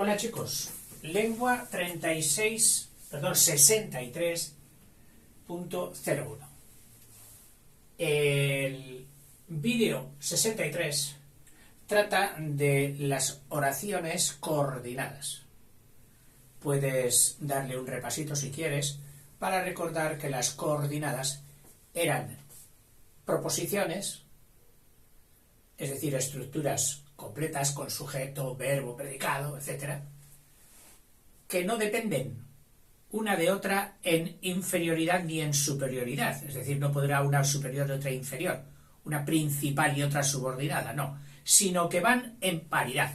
Hola chicos, lengua 63.01. El vídeo 63 trata de las oraciones coordinadas. Puedes darle un repasito si quieres para recordar que las coordinadas eran proposiciones, es decir, estructuras completas con sujeto, verbo, predicado, etc., que no dependen una de otra en inferioridad ni en superioridad, es decir, no podrá una superior y otra inferior, una principal y otra subordinada, no, sino que van en paridad.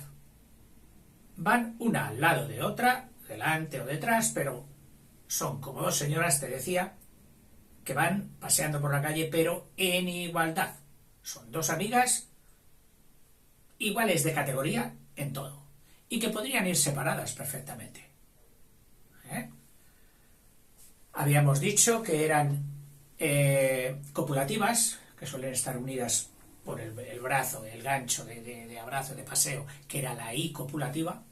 Van una al lado de otra, delante o detrás, pero son como dos señoras, te decía, que van paseando por la calle, pero en igualdad. Son dos amigas iguales de categoría en todo, y que podrían ir separadas perfectamente. Habíamos dicho que eran copulativas, que suelen estar unidas por el brazo, el gancho de abrazo, de paseo, que era la I copulativa.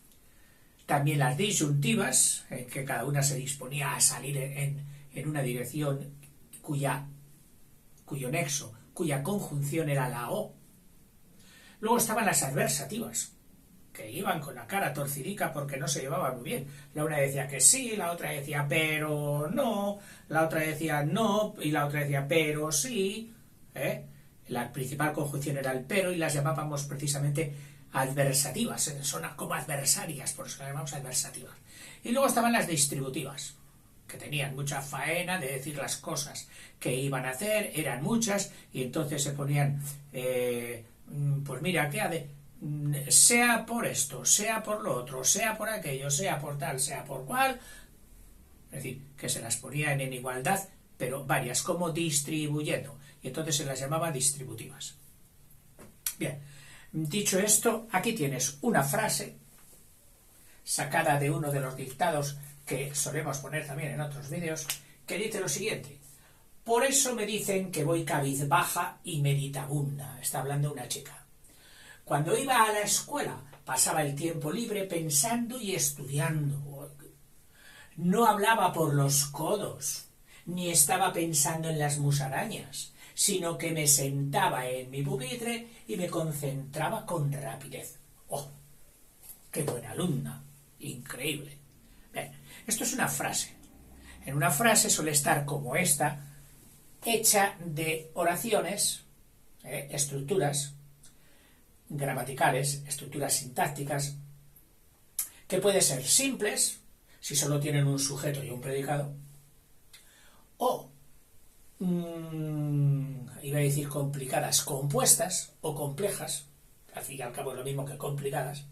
También las disyuntivas, que cada una se disponía a salir en una dirección cuyo nexo, cuya conjunción era la O. Luego estaban las adversativas, que iban con la cara torcidica porque no se llevaban muy bien. La una decía que sí, la otra decía pero no, la otra decía no, y la otra decía pero sí. La principal conjunción era el pero y las llamábamos precisamente adversativas, son como adversarias, por eso las llamamos adversativas. Y luego estaban las distributivas, que tenían mucha faena de decir las cosas que iban a hacer, eran muchas, y entonces se ponían, pues mira, ¿qué ha de...? Sea por esto, sea por lo otro, sea por aquello, sea por tal, sea por cual, es decir, que se las ponían en igualdad, pero varias, como distribuyendo, y entonces se las llamaba distributivas. Bien, dicho esto, aquí tienes una frase sacada de uno de los dictados que solemos poner también en otros vídeos, que dice lo siguiente: por eso me dicen que voy cabizbaja y meditabunda. Está hablando una chica. Cuando iba a la escuela, pasaba el tiempo libre pensando y estudiando. No hablaba por los codos, ni estaba pensando en las musarañas, sino que me sentaba en mi pupitre y me concentraba con rapidez. ¡Oh! ¡Qué buena alumna! Increíble. Bien, esto es una frase. En una frase suele estar como esta, hecha de oraciones, estructuras gramaticales, estructuras sintácticas, que pueden ser simples, si solo tienen un sujeto y un predicado, o, iba a decir complicadas, compuestas o complejas, al fin y al cabo es lo mismo que complicadas,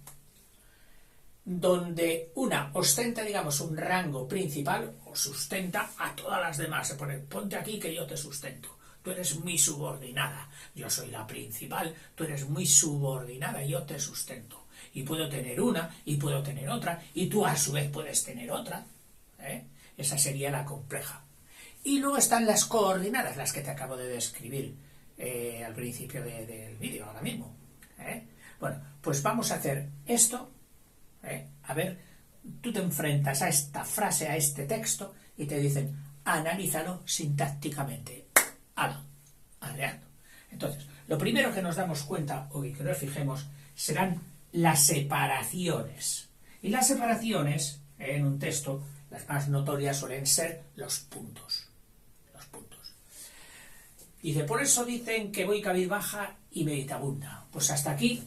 donde una ostenta, digamos, un rango principal o sustenta a todas las demás. Se pone, ponte aquí que yo te sustento. Tú eres mi subordinada, yo soy la principal, tú eres muy subordinada, yo te sustento. Y puedo tener una, y puedo tener otra, y tú a su vez puedes tener otra. Esa sería la compleja. Y luego están las coordinadas, las que te acabo de describir al principio del vídeo, ahora mismo. Bueno, pues vamos a hacer esto. A ver, tú te enfrentas a esta frase, a este texto, y te dicen, analízalo sintácticamente. Arreando. Entonces, lo primero que nos damos cuenta, o que nos fijemos, serán las separaciones. Y las separaciones, en un texto, las más notorias suelen ser los puntos. Los puntos. Dice, por eso dicen que voy cabizbaja y meditabunda. Pues hasta aquí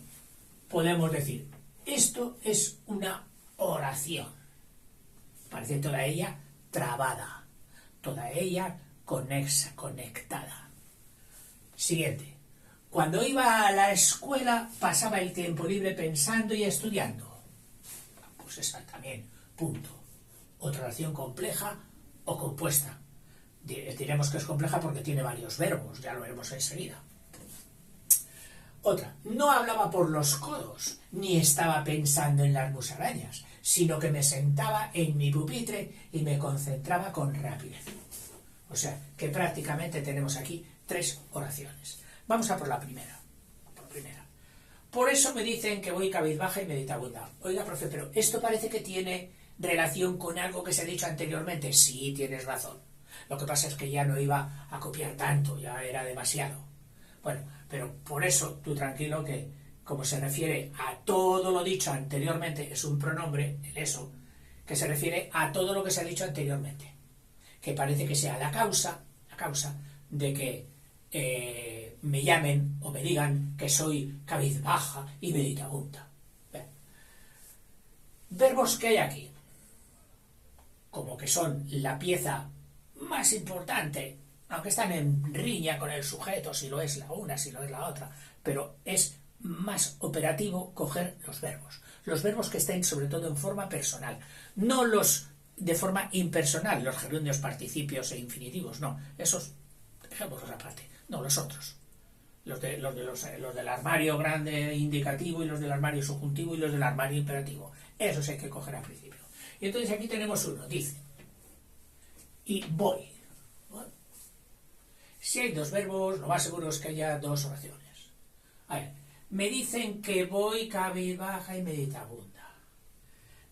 podemos decir, esto es una oración. Parece toda ella trabada, toda ella conexa, conectada. Siguiente. Cuando iba a la escuela pasaba el tiempo libre pensando y estudiando. Pues esa también, punto. Otra oración compleja o compuesta. Diremos que es compleja porque tiene varios verbos, ya lo veremos enseguida. Otra, no hablaba por los codos, ni estaba pensando en las musarañas, sino que me sentaba en mi pupitre y me concentraba con rapidez. O sea, que prácticamente tenemos aquí 3 oraciones. Vamos a por la primera. Por eso me dicen que voy cabizbaja y meditabunda. Oiga, profe, pero esto parece que tiene relación con algo que se ha dicho anteriormente. Sí, tienes razón. Lo que pasa es que ya no iba a copiar tanto, ya era demasiado. Bueno, pero por eso tú tranquilo que, como se refiere a todo lo dicho anteriormente, es un pronombre, el eso, que se refiere a todo lo que se ha dicho anteriormente. Que parece que sea la causa de que me llamen o me digan que soy cabizbaja y meditabunda. Bien. Verbos que hay aquí, como que son la pieza más importante, aunque están en riña con el sujeto, si lo es la una, si lo es la otra, pero es más operativo coger los verbos que estén sobre todo en forma personal, no los de forma impersonal, los gerundios, participios e infinitivos, no, esos dejémoslos aparte, no, los otros, los del armario grande indicativo y los del armario subjuntivo y los del armario imperativo, esos hay que coger al principio. Y entonces aquí tenemos uno, dice, y voy. Si hay dos verbos, lo más seguro es que haya dos oraciones. A ver, me dicen que voy cabizbaja y meditabunda.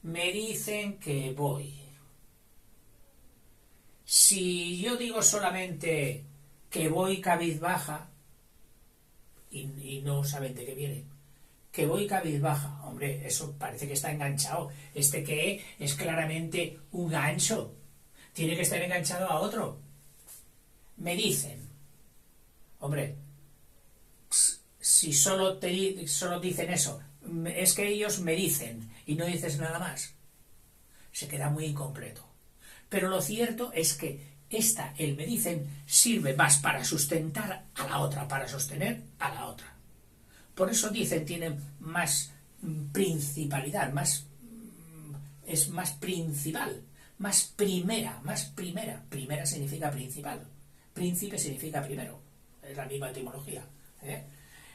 Me dicen que voy. Si yo digo solamente que voy cabizbaja y no saben de qué viene, que voy cabizbaja, hombre, eso parece que está enganchado. Este que es claramente un gancho. Tiene que estar enganchado a otro. Me dicen, hombre, si solo dicen eso, es que ellos me dicen y no dices nada más, se queda muy incompleto. Pero lo cierto es que el me dicen sirve más para sustentar a la otra, para sostener a la otra. Por eso dicen tienen más principalidad, es más principal, más primera. Primera significa principal. Príncipe significa primero. Es la misma etimología.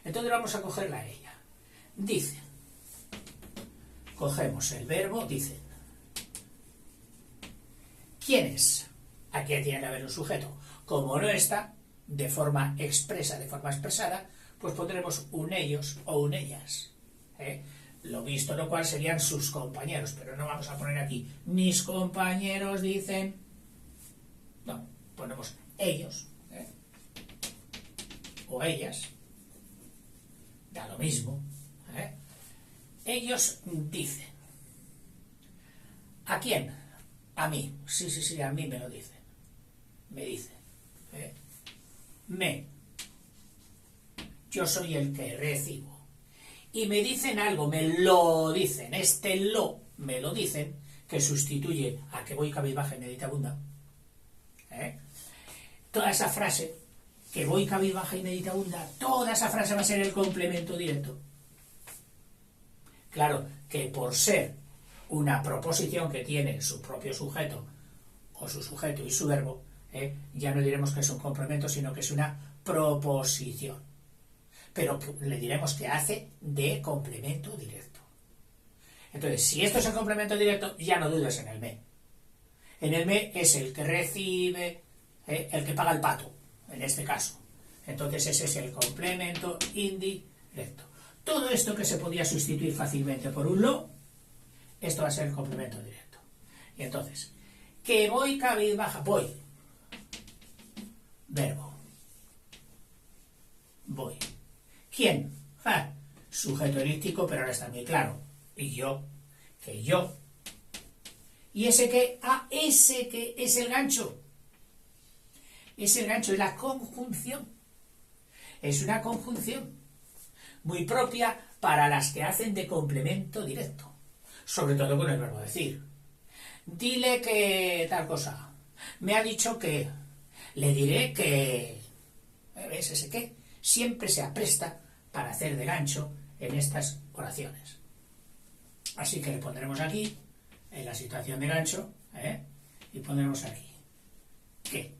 Entonces vamos a cogerla a ella. Dicen. Cogemos el verbo, dicen. ¿Quién es? Aquí tiene que haber un sujeto. Como no está, de forma expresada, pues pondremos un ellos o un ellas. Lo visto, lo cual serían sus compañeros, pero no vamos a poner aquí mis compañeros dicen. No, ponemos ellos o ellas, da lo mismo. Ellos dicen. ¿A quién? A mí. Sí, a mí me lo dicen. Me dicen. Yo soy el que recibo. Y me dicen algo, me lo dicen. Este lo, me lo dicen, que sustituye a que voy cabizbaja y meditabunda. Toda esa frase, que voy cabizbaja y meditabunda, toda esa frase va a ser el complemento directo. Claro, que por ser una proposición que tiene su propio sujeto, o su sujeto y su verbo, ya no diremos que es un complemento, sino que es una proposición. Pero le diremos que hace de complemento directo. Entonces, si esto es el complemento directo, ya no dudes en el me. En el me es el que recibe, el que paga el pato, en este caso. Entonces ese es el complemento indirecto. Todo esto que se podía sustituir fácilmente por un lo, esto va a ser el complemento directo. Y entonces, que voy cabizbaja, voy. Verbo. Voy. ¿Quién? Sujeto elíptico, pero ahora está muy claro. Y yo, que yo. Y ese que es el gancho. Es el gancho, es la conjunción. Es una conjunción muy propia para las que hacen de complemento directo. Sobre todo con el verbo decir. Dile que tal cosa. Me ha dicho que. Le diré que. ¿Ves ese qué? Siempre se apresta para hacer de gancho en estas oraciones. Así que le pondremos aquí, en la situación de gancho, y pondremos aquí. ¿Qué?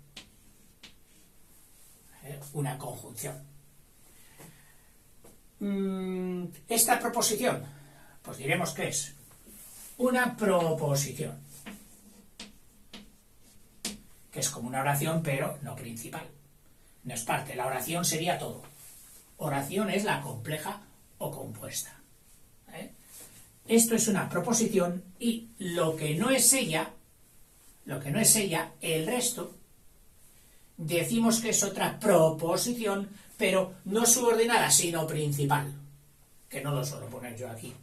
Una conjunción. Esta proposición, pues diremos que es una proposición, que es como una oración, pero no principal. No es parte. La oración sería todo. Oración es la compleja o compuesta. Esto es una proposición y lo que no es ella, el resto, decimos que es otra proposición, pero no subordinada, sino principal, que no lo suelo poner yo aquí.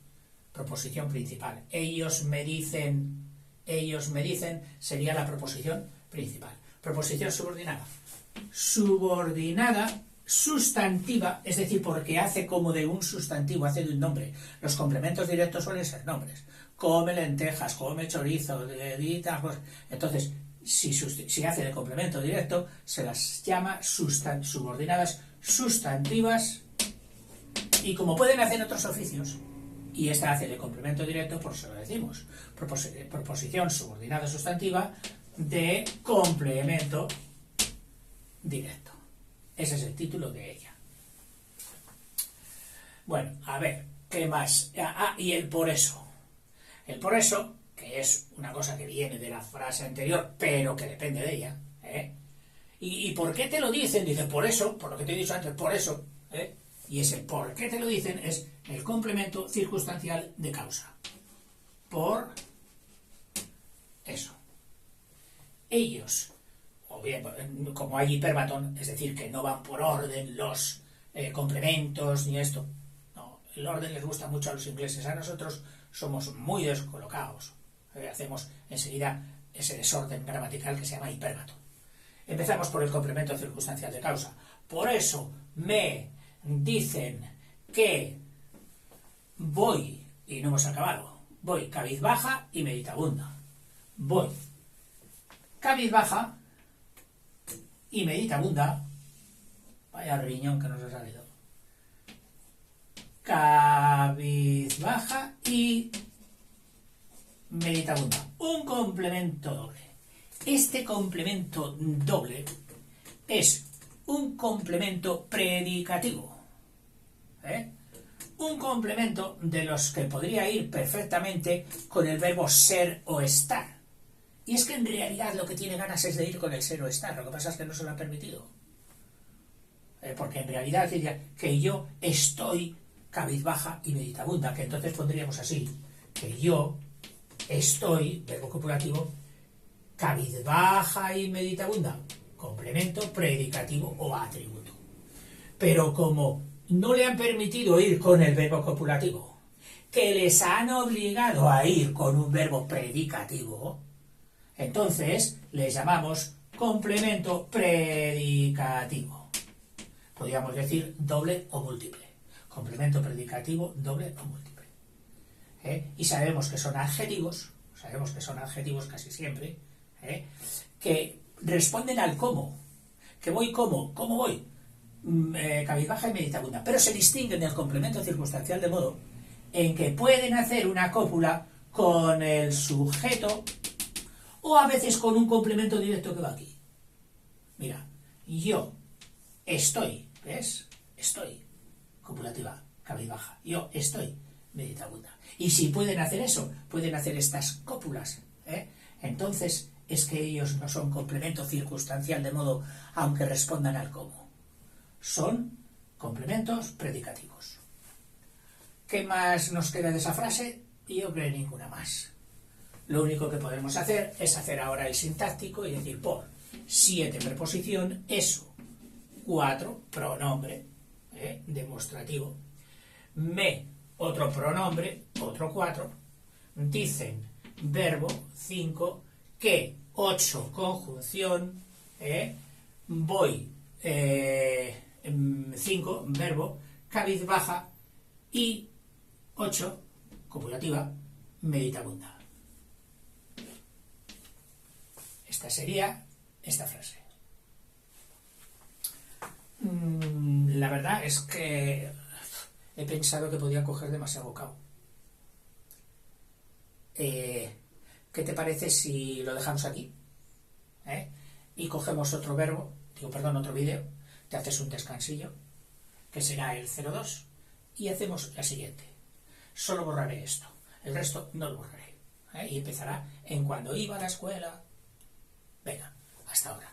Proposición principal. Ellos me dicen, sería la proposición principal. Proposición subordinada. Subordinada, sustantiva, es decir, porque hace como de un sustantivo, hace de un nombre. Los complementos directos suelen ser nombres. Come lentejas, come chorizo, entonces, si hace de complemento directo, se las llama subordinadas sustantivas, y como pueden hacer otros oficios, y esta hace de complemento directo, por eso lo decimos, proposición subordinada sustantiva de complemento directo. Ese es el título de ella. Bueno, a ver, ¿qué más? Y el por eso. El por eso, que es una cosa que viene de la frase anterior, pero que depende de ella. ¿Y por qué te lo dicen? Dice, por eso, por lo que te he dicho antes, por eso. Y ese por qué te lo dicen es el complemento circunstancial de causa. Por eso. Ellos, o bien, como hay hiperbatón, es decir, que no van por orden los complementos ni esto. No, el orden les gusta mucho a los ingleses. A nosotros somos muy descolocados. Hacemos enseguida ese desorden gramatical que se llama hiperbatón. Empezamos por el complemento circunstancial de causa. Por eso me dicen que voy, y no hemos acabado, voy cabizbaja y meditabunda. Voy cabizbaja y meditabunda. Vaya riñón que nos ha salido. Cabizbaja y meditabunda. Un complemento doble. Este complemento doble es un complemento predicativo. Un complemento de los que podría ir perfectamente con el verbo ser o estar. Y es que en realidad lo que tiene ganas es de ir con el ser o estar. Lo que pasa es que no se lo han permitido. Porque en realidad diría que yo estoy cabizbaja y meditabunda, que entonces pondríamos así, que yo estoy, verbo copulativo, cabizbaja y meditabunda, complemento, predicativo o atributo. Pero como no le han permitido ir con el verbo copulativo, que les han obligado a ir con un verbo predicativo, entonces les llamamos complemento predicativo. Podríamos decir doble o múltiple. Complemento predicativo doble o múltiple. Y sabemos que son adjetivos casi siempre, que responden al cómo, que voy cómo voy, cabizbaja y meditabunda, pero se distinguen del complemento circunstancial de modo en que pueden hacer una cópula con el sujeto o a veces con un complemento directo que va aquí. Mira, yo estoy, ¿ves? Estoy, copulativa, cabizbaja, yo estoy, meditabunda. Y si pueden hacer eso, pueden hacer estas cópulas, entonces es que ellos no son complemento circunstancial de modo aunque respondan al cómo. Son complementos predicativos. ¿Qué más nos queda de esa frase? Yo creo ninguna más. Lo único que podemos hacer es hacer ahora el sintáctico y decir por 7 preposición, eso, 4 pronombre, demostrativo, me, otro pronombre, otro 4, dicen, verbo, 5, que, 8, conjunción, voy, 5, verbo, cabizbaja y 8, copulativa, meditabunda. Esta sería esta frase. La verdad es que he pensado que podía coger demasiado bocado. ¿Qué te parece si lo dejamos aquí? Y cogemos otro verbo, otro vídeo, te haces un descansillo, que será el 02, y hacemos la siguiente. Solo borraré esto, el resto no lo borraré. Y empezará en cuando iba a la escuela. Venga, hasta ahora.